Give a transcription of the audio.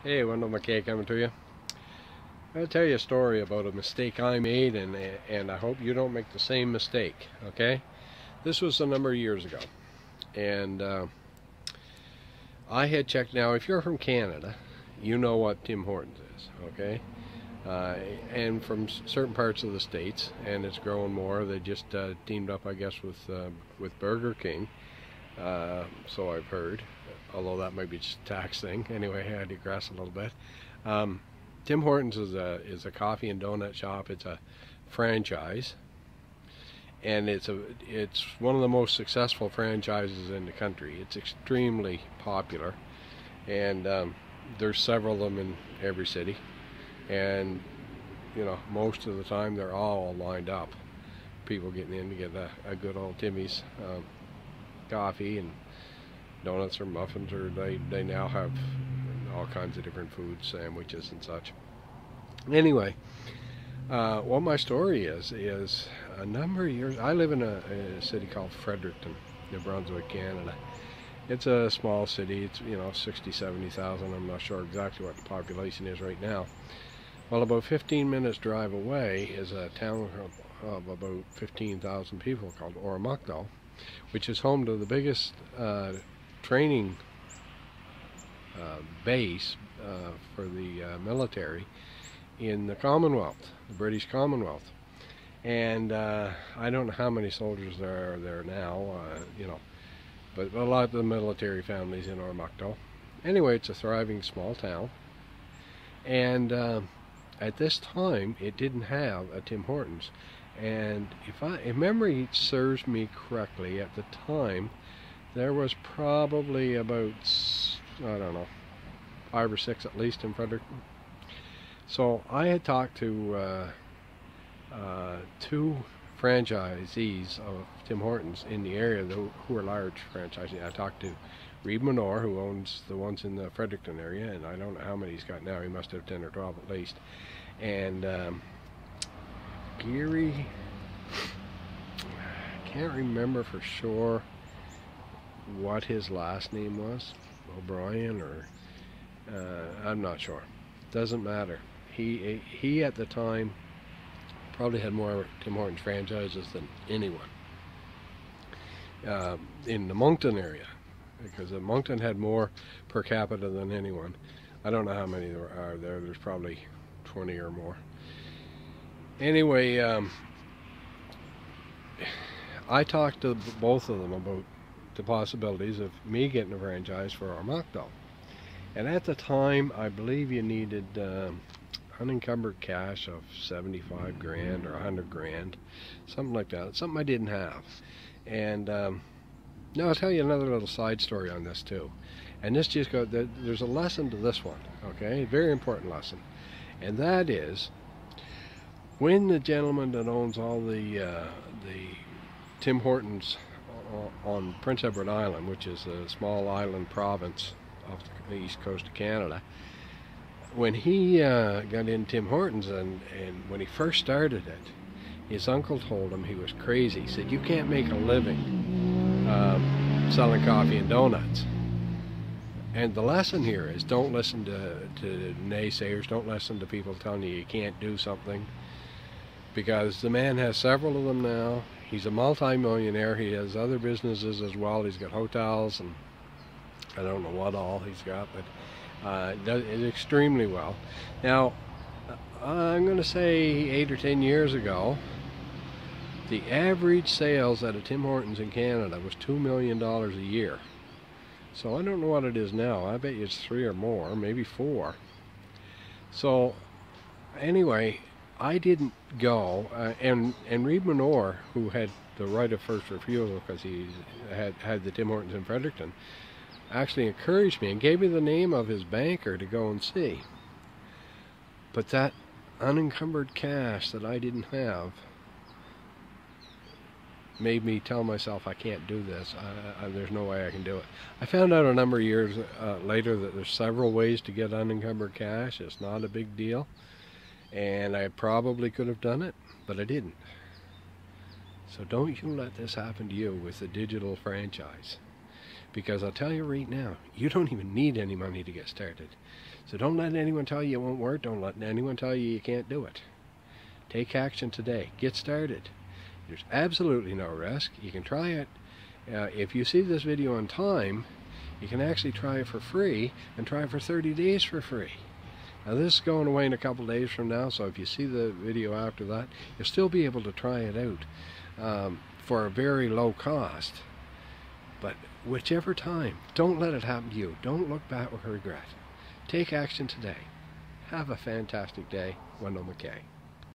Hey, Wendell McKay coming to you. I'll tell you a story about a mistake I made, and I hope you don't make the same mistake, okay? This was a number of years ago, and I had checked. Now, if you're from Canada, you know what Tim Hortons is, okay? And from certain parts of the States, and it's growing more. They just teamed up, I guess, with Burger King, so I've heard, although that might be just a tax thing. Anyway, I digress a little bit. Tim Hortons is a coffee and donut shop. It's a franchise, and it's one of the most successful franchises in the country. It's extremely popular, and there's several of them in every city, and most of the time they're all lined up. People getting in to get a good old Timmy's coffee and donuts or muffins, or they now have all kinds of different foods, sandwiches and such. Anyway, what my story is a number of years. I live in a city called Fredericton, New Brunswick, Canada. It's a small city. It's 60, 70,000. I'm not sure exactly what the population is right now. Well, about 15 minutes drive away is a town of about 15,000 people called Oromocto, which is home to the biggest training base for the military in the Commonwealth, the British Commonwealth. And I don't know how many soldiers there are there now, but a lot of the military families in Oromocto. Anyway, it's a thriving small town, and at this time it didn't have a Tim Hortons. And if memory serves me correctly, at the time there was probably about, I don't know, 5 or 6 at least in Fredericton. So I had talked to 2 franchisees of Tim Hortons in the area who are large franchisees. I talked to Reed Manor, who owns the ones in the Fredericton area, and I don't know how many he's got now. He must have 10 or 12 at least. And Geary, I can't remember for sure what his last name was, O'Brien, or I'm not sure. Doesn't matter. He at the time probably had more Tim Hortons franchises than anyone in the Moncton area, because the Moncton had more per capita than anyone. I don't know how many there are there. There's probably 20 or more. Anyway, I talked to both of them about the possibilities of me getting a franchise for Oromocto. And at the time, I believe you needed unencumbered cash of 75 grand or 100 grand, something like that. Something I didn't have. And now I'll tell you another little side story on this too. And this just goes, there's a lesson to this one, okay? A very important lesson. And that is, when the gentleman that owns all the Tim Hortons on Prince Edward Island, which is a small island province off the east coast of Canada, when he got in Tim Hortons, and when he first started it, his uncle told him he was crazy. He said, "You can't make a living selling coffee and donuts." And the lesson here is, don't listen to naysayers. Don't listen to people telling you can't do something, because the man has several of them now. He's a multi-millionaire. He has other businesses as well. He's got hotels, and I don't know what all he's got, but does it extremely well. Now, I'm going to say 8 or 10 years ago, the average sales at a Tim Hortons in Canada was $2 million a year. So I don't know what it is now. I bet you it's 3 or more, maybe 4. So anyway, I didn't go, and Reed Manor, who had the right of first refusal because he had the Tim Hortons in Fredericton, actually encouraged me and gave me the name of his banker to go and see. But that unencumbered cash that I didn't have made me tell myself I can't do this. There's no way I can do it. I found out a number of years later that there's several ways to get unencumbered cash. It's not a big deal, and I probably could have done it, but I didn't. So don't you let this happen to you with the digital franchise. Because I'll tell you right now, you don't even need any money to get started. So don't let anyone tell you it won't work. Don't let anyone tell you you can't do it. Take action today. Get started. There's absolutely no risk. You can try it. If you see this video on time, you can actually try it for free and try it for 30 days for free. Now this is going away in a couple days from now, so if you see the video after that, you'll still be able to try it out for a very low cost. But whichever time, don't let it happen to you. Don't look back with regret. Take action today. Have a fantastic day. Wendell McKay.